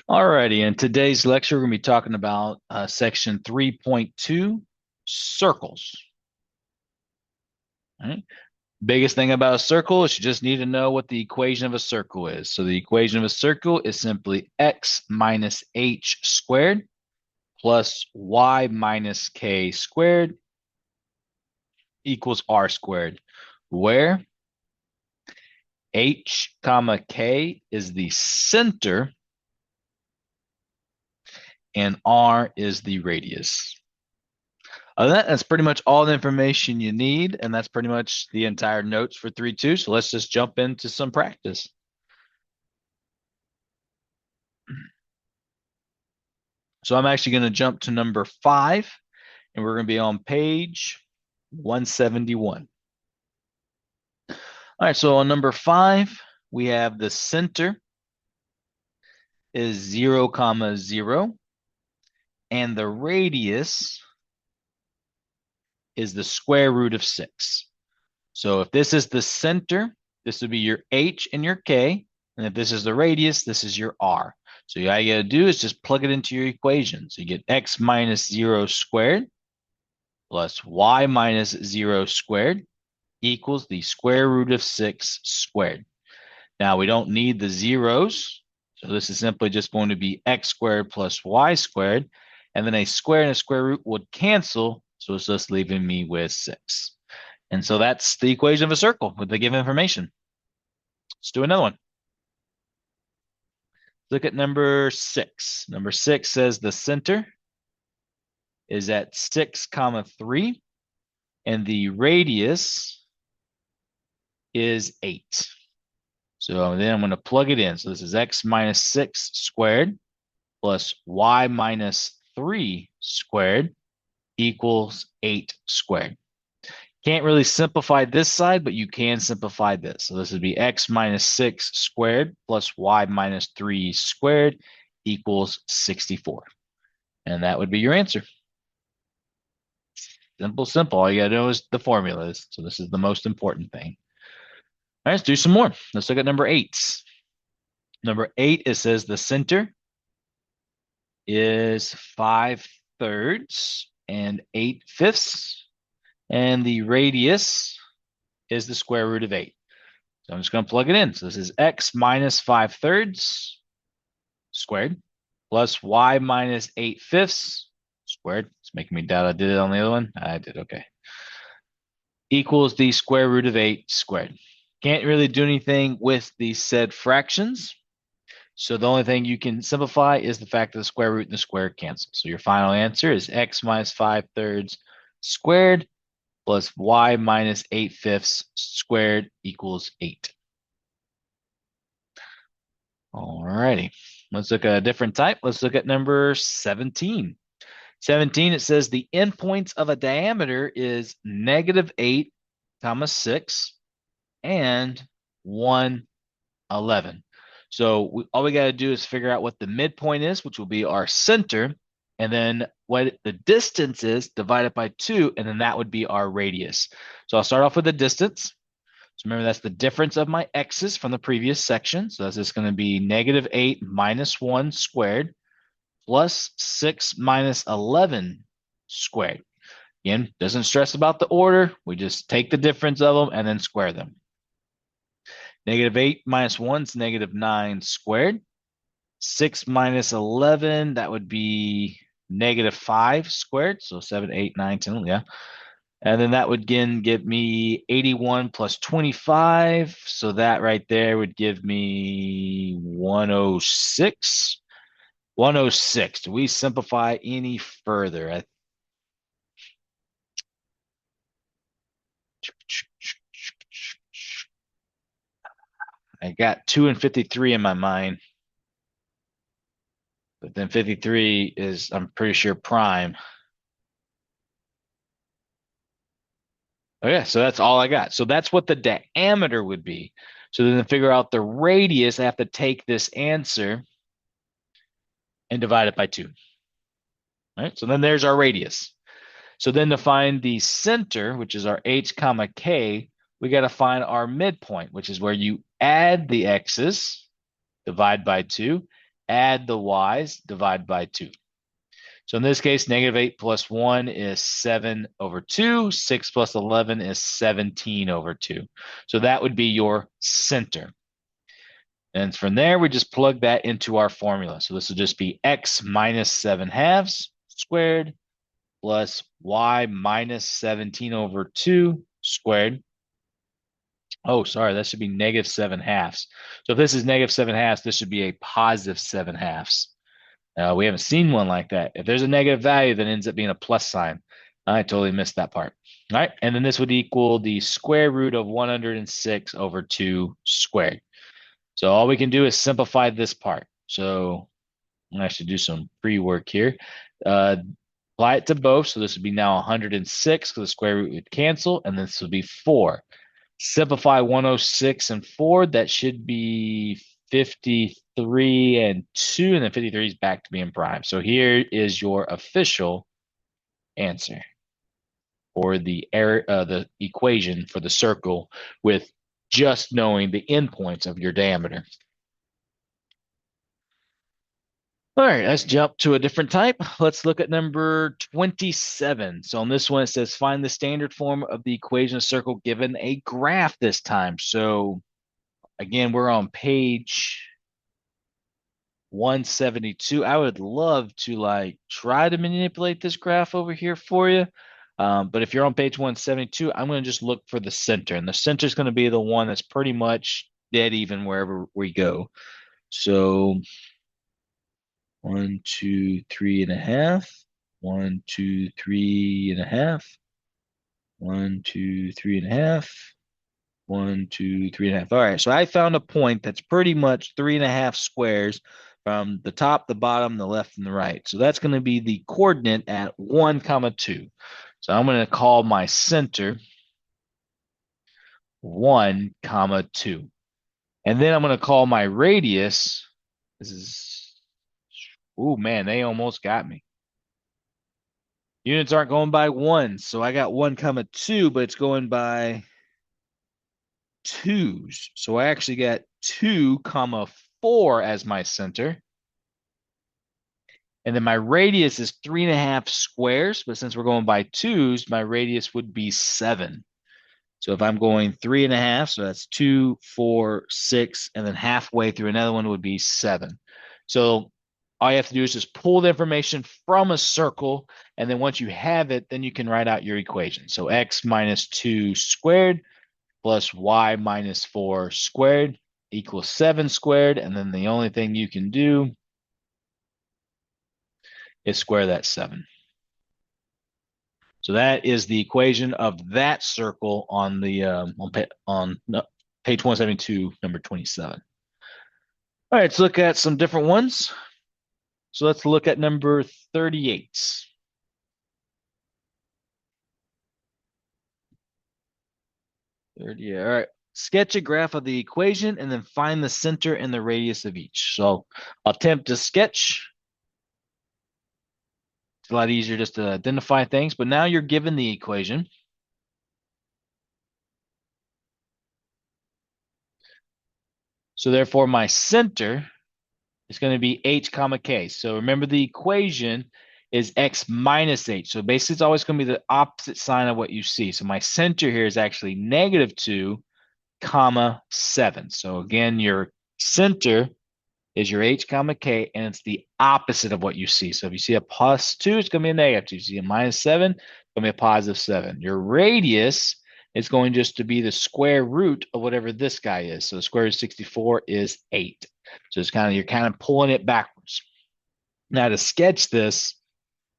Alrighty, in today's lecture, we're going to be talking about section 3.2, circles. All right. Biggest thing about a circle is you just need to know what the equation of a circle is. So the equation of a circle is simply x minus h squared plus y minus k squared equals r squared, where h comma k is the center and r is the radius. Other than that, that's pretty much all the information you need, and that's pretty much the entire notes for 3.2. So let's just jump into some practice. So I'm actually going to jump to number 5, and we're going to be on page 171. All right, so on number 5, we have the center is 0, comma 0, and the radius is the square root of 6. So if this is the center, this would be your h and your k. And if this is the radius, this is your r. So all you got to do is just plug it into your equation. So you get x minus 0 squared plus y minus 0 squared equals the square root of 6 squared. Now we don't need the zeros. So this is simply just going to be x squared plus y squared. And then a square and a square root would cancel. So it's just leaving me with 6. And so that's the equation of a circle with the given information. Let's do another one. Look at number 6. Number 6 says the center is at 6, comma 3, and the radius is 8. So then I'm going to plug it in. So this is x minus 6 squared plus y minus 3 squared equals 8 squared. Can't really simplify this side, but you can simplify this. So this would be x minus 6 squared plus y minus 3 squared equals 64. And that would be your answer. Simple, simple. All you got to know is the formulas. So this is the most important thing. All right, let's do some more. Let's look at number 8. Number 8, it says the center is 5/3 and 8/5, and the radius is the square root of 8. So I'm just going to plug it in. So this is x minus 5/3 squared plus y minus 8/5 squared. It's making me doubt I did it on the other one. I did, okay. Equals the square root of 8 squared. Can't really do anything with these said fractions. So the only thing you can simplify is the fact that the square root and the square cancel. So your final answer is x minus 5/3 squared plus y minus 8/5 squared equals 8. All righty. Let's look at a different type. Let's look at number 17. 17, it says the endpoints of a diameter is -8, comma 6 and 111. So all we got to do is figure out what the midpoint is, which will be our center, and then what the distance is divided by 2, and then that would be our radius. So I'll start off with the distance. So remember, that's the difference of my x's from the previous section. So that's just going to be -8 minus 1 squared plus 6 minus 11 squared. Again, doesn't stress about the order. We just take the difference of them and then square them. -8 minus 1 is -9 squared. 6 minus 11, that would be -5 squared. So 7, 8, 9, 10, yeah. And then that would again give me 81 plus 25. So that right there would give me 106. 106. Do we simplify any further? I got 2 and 53 in my mind. But then 53 is, I'm pretty sure, prime. Okay, so that's all I got. So that's what the diameter would be. So then to figure out the radius, I have to take this answer and divide it by 2. All right, so then there's our radius. So then to find the center, which is our h comma k, we got to find our midpoint, which is where you add the x's, divide by 2, add the y's, divide by 2. So in this case, negative 8 plus 1 is 7 over 2. 6 plus 11 is 17 over 2. So that would be your center. And from there, we just plug that into our formula. So this will just be x minus 7 halves squared plus y minus 17 over 2 squared. Oh, sorry, that should be negative 7 halves. So if this is negative 7 halves, this should be a positive 7 halves. We haven't seen one like that. If there's a negative value, then it ends up being a plus sign. I totally missed that part. All right, and then this would equal the square root of 106 over 2 squared. So all we can do is simplify this part. So I'm actually do some pre-work here. Apply it to both. So this would be now 106 because the square root would cancel, and this would be 4. Simplify 106 and 4. That should be 53 and 2, and then 53 is back to being prime. So here is your official answer for the equation for the circle with just knowing the endpoints of your diameter. All right, let's jump to a different type. Let's look at number 27. So on this one, it says find the standard form of the equation of circle given a graph this time. So again, we're on page 172. I would love to try to manipulate this graph over here for you. But if you're on page 172, I'm going to just look for the center. And the center is going to be the one that's pretty much dead even wherever we go. So 1, 2, 3.5. 1, 2, 3.5. 1, 2, 3.5. 1, 2, 3.5. All right, so I found a point that's pretty much 3.5 squares from the top, the bottom, the left, and the right. So that's going to be the coordinate at 1, 2. So I'm going to call my center 1, 2. And then I'm going to call my radius. This is, oh man, they almost got me. Units aren't going by 1, so I got 1, 2, but it's going by 2s. So I actually got 2, 4 as my center. And then my radius is 3.5 squares, but since we're going by 2s, my radius would be 7. So if I'm going 3.5, so that's 2, 4, 6, and then halfway through another one would be 7. So all you have to do is just pull the information from a circle, and then once you have it, then you can write out your equation. So x minus 2 squared plus y minus 4 squared equals 7 squared, and then the only thing you can do is square that 7. So that is the equation of that circle on the page 172, number 27. All right, let's look at some different ones. So let's look at number 38. All right. Sketch a graph of the equation and then find the center and the radius of each. So I'll attempt to sketch. It's a lot easier just to identify things, but now you're given the equation. So therefore my center is going to be h comma k. So remember the equation is x minus h. So basically it's always going to be the opposite sign of what you see. So my center here is actually negative 2, 7. So again, your center is your h comma k, and it's the opposite of what you see. So if you see a plus 2, it's going to be a negative 2. You see a minus 7, it's going to be a positive 7. Your radius is going just to be the square root of whatever this guy is. So the square root of 64 is 8. So it's you're kind of pulling it backwards. Now to sketch this,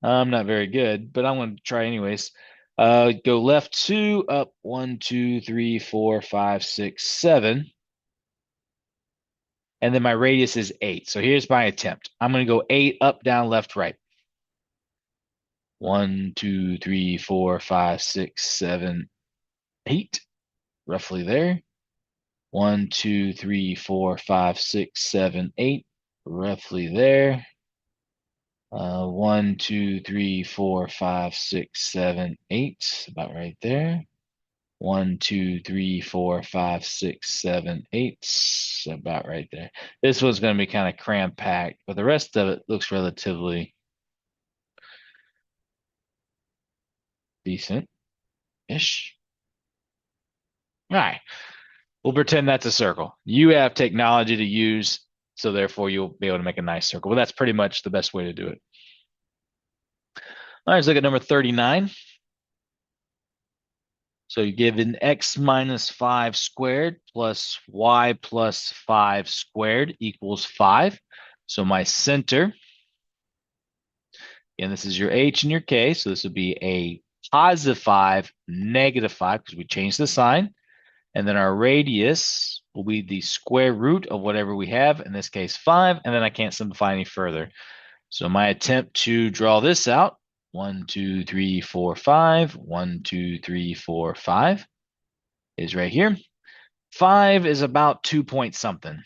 I'm not very good, but I'm going to try anyways. Go left 2, up 1, 2, 3, 4, 5, 6, 7. And then my radius is 8. So here's my attempt. I'm going to go 8, up, down, left, right. 1, 2, 3, 4, 5, 6, 7, 8. Roughly there. 1, 2, 3, 4, 5, 6, 7, 8. Roughly there. 1, 2, 3, 4, 5, 6, 7, 8. About right there. 1, 2, 3, 4, 5, 6, 7, 8. About right there. This one's going to be kind of cram packed, but the rest of it looks relatively decent-ish. All right. We'll pretend that's a circle. You have technology to use, so therefore you'll be able to make a nice circle. Well, that's pretty much the best way to do it. All right, let's look at number 39. So you give an x minus 5 squared plus y plus 5 squared equals 5. So my center, and this is your h and your k, so this would be a positive 5, negative 5, because we changed the sign. And then our radius will be the square root of whatever we have, in this case 5, and then I can't simplify any further. So my attempt to draw this out, 1, 2, 3, 4, 5, 1, 2, 3, 4, 5, is right here. 5 is about 2 point something.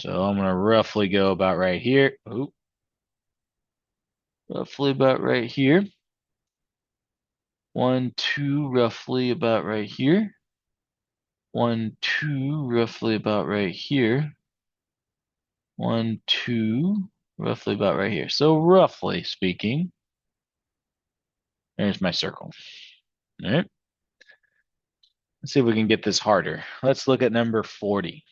So I'm going to roughly go about right here. Ooh. Roughly about right here. 1, 2, roughly about right here. 1, 2, roughly about right here. 1, 2, roughly about right here. So roughly speaking, there's my circle. All right. Let's see if we can get this harder. Let's look at number 40.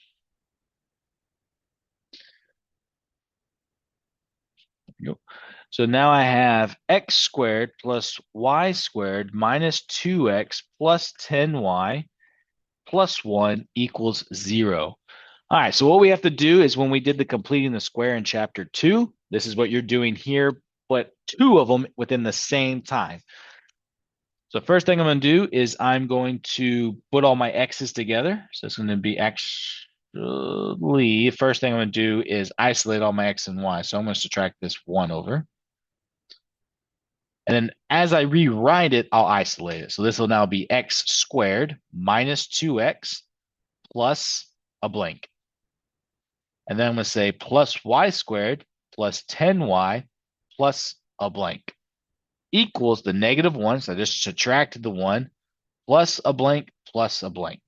So now I have x squared plus y squared minus 2x plus 10y plus 1 equals 0. All right, so what we have to do is when we did the completing the square in chapter 2, this is what you're doing here, but 2 of them within the same time. So first thing I'm going to do is I'm going to put all my x's together. So it's going to be actually, first thing I'm going to do is isolate all my x and y. So I'm going to subtract this 1 over. And then as I rewrite it, I'll isolate it. So this will now be x squared minus 2x plus a blank. And then I'm going to say plus y squared plus 10y plus a blank equals the negative 1. So I just subtracted the 1 plus a blank plus a blank.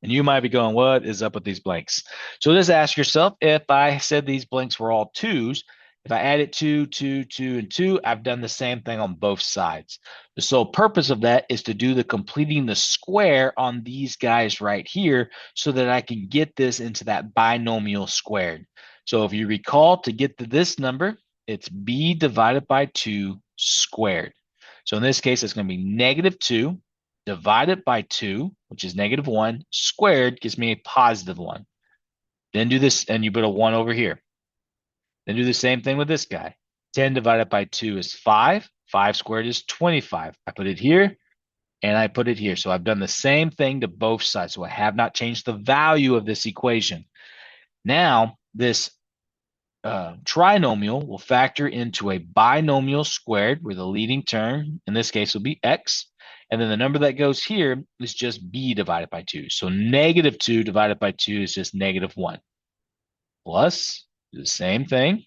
And you might be going, what is up with these blanks? So just ask yourself, if I said these blanks were all 2s, if I added 2, 2, 2, and 2, I've done the same thing on both sides. The sole purpose of that is to do the completing the square on these guys right here so that I can get this into that binomial squared. So if you recall, to get to this number, it's b divided by 2 squared. So in this case, it's going to be negative 2 divided by 2, which is negative 1, squared gives me a positive 1. Then do this, and you put a 1 over here. Then do the same thing with this guy. 10 divided by 2 is 5. 5 squared is 25. I put it here, and I put it here. So I've done the same thing to both sides. So I have not changed the value of this equation. Now, this trinomial will factor into a binomial squared, where the leading term, in this case, will be x. And then the number that goes here is just b divided by 2. So negative 2 divided by 2 is just negative 1. Plus, do the same thing.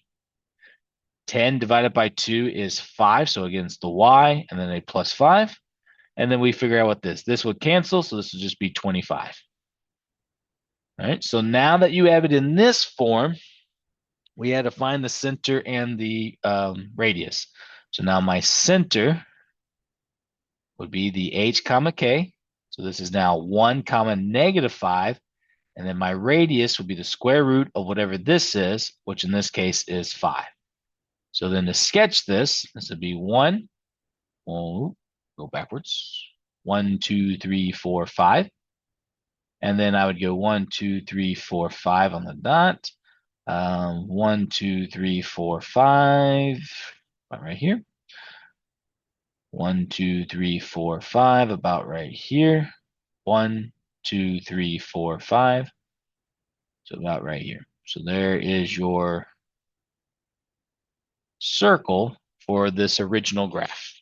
10 divided by 2 is 5. So again, it's the y, and then a plus 5. And then we figure out what this would cancel. So this would just be 25. All right. So now that you have it in this form, we had to find the center and the radius. So now my center would be the h comma k. So this is now 1 comma negative 5. And then my radius would be the square root of whatever this is, which in this case is 5. So then to sketch this would be 1. Oh, go backwards. 1, 2, 3, 4, 5. And then I would go 1, 2, 3, 4, 5 on the dot. 1, 2, 3, 4, 5. Right here. 1, 2, 3, 4, 5. About right here. 1, 2, 3, 4, 5. So about right here. So there is your circle for this original graph.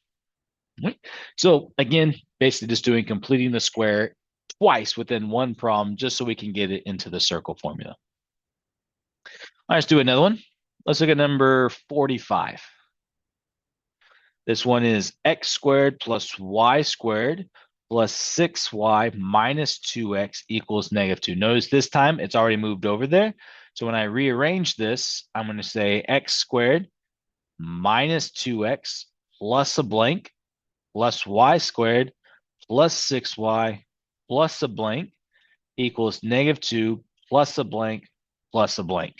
Right. So again, basically just completing the square twice within one problem, just so we can get it into the circle formula. All right, let's do another one. Let's look at number 45. This one is x squared plus y squared plus 6y minus 2x equals negative 2. Notice this time it's already moved over there. So when I rearrange this, I'm going to say x squared minus 2x plus a blank plus y squared plus 6y plus a blank equals negative 2 plus a blank plus a blank.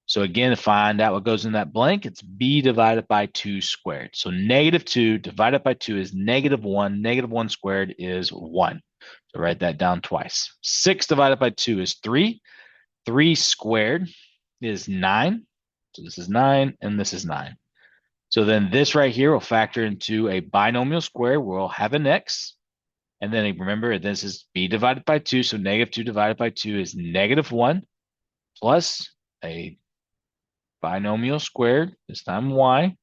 So again, to find out what goes in that blank, it's b divided by 2 squared. So negative 2 divided by 2 is negative 1. Negative 1 squared is 1. So write that down twice. 6 divided by 2 is 3. 3 squared is 9. So this is 9 and this is 9. So then this right here will factor into a binomial square where we'll have an x. And then remember, this is b divided by 2. So negative 2 divided by 2 is negative 1 plus a binomial squared, this time y,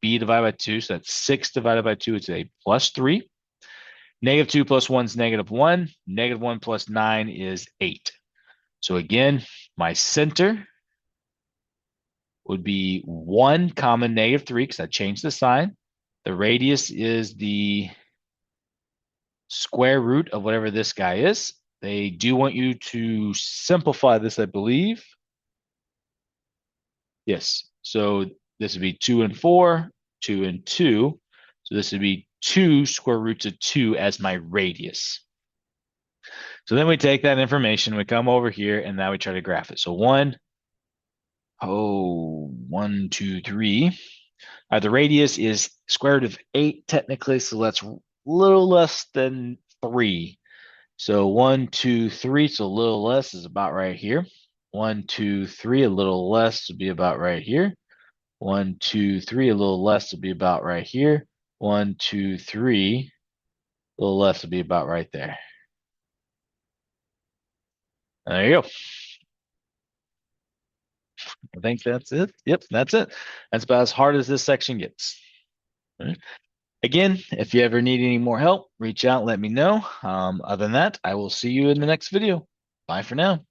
b divided by 2. So that's 6 divided by 2. It's a plus 3. Negative 2 plus 1 is negative 1. Negative 1 plus 9 is 8. So again, my center would be 1 comma negative 3 because I changed the sign. The radius is the square root of whatever this guy is. They do want you to simplify this, I believe. Yes. So this would be 2 and 4, 2 and 2. So this would be 2 square roots of 2 as my radius. So then we take that information, we come over here, and now we try to graph it. So 1, 2, 3. The radius is square root of 8 technically, so that's a little less than 3. So 1, 2, 3, so a little less is about right here. 1, 2, 3, a little less would be about right here. 1, 2, 3, a little less would be about right here. 1, 2, 3, a little less would be about right there. There you go. I think that's it. Yep, that's it. That's about as hard as this section gets. All right. Again, if you ever need any more help, reach out, let me know. Other than that, I will see you in the next video. Bye for now.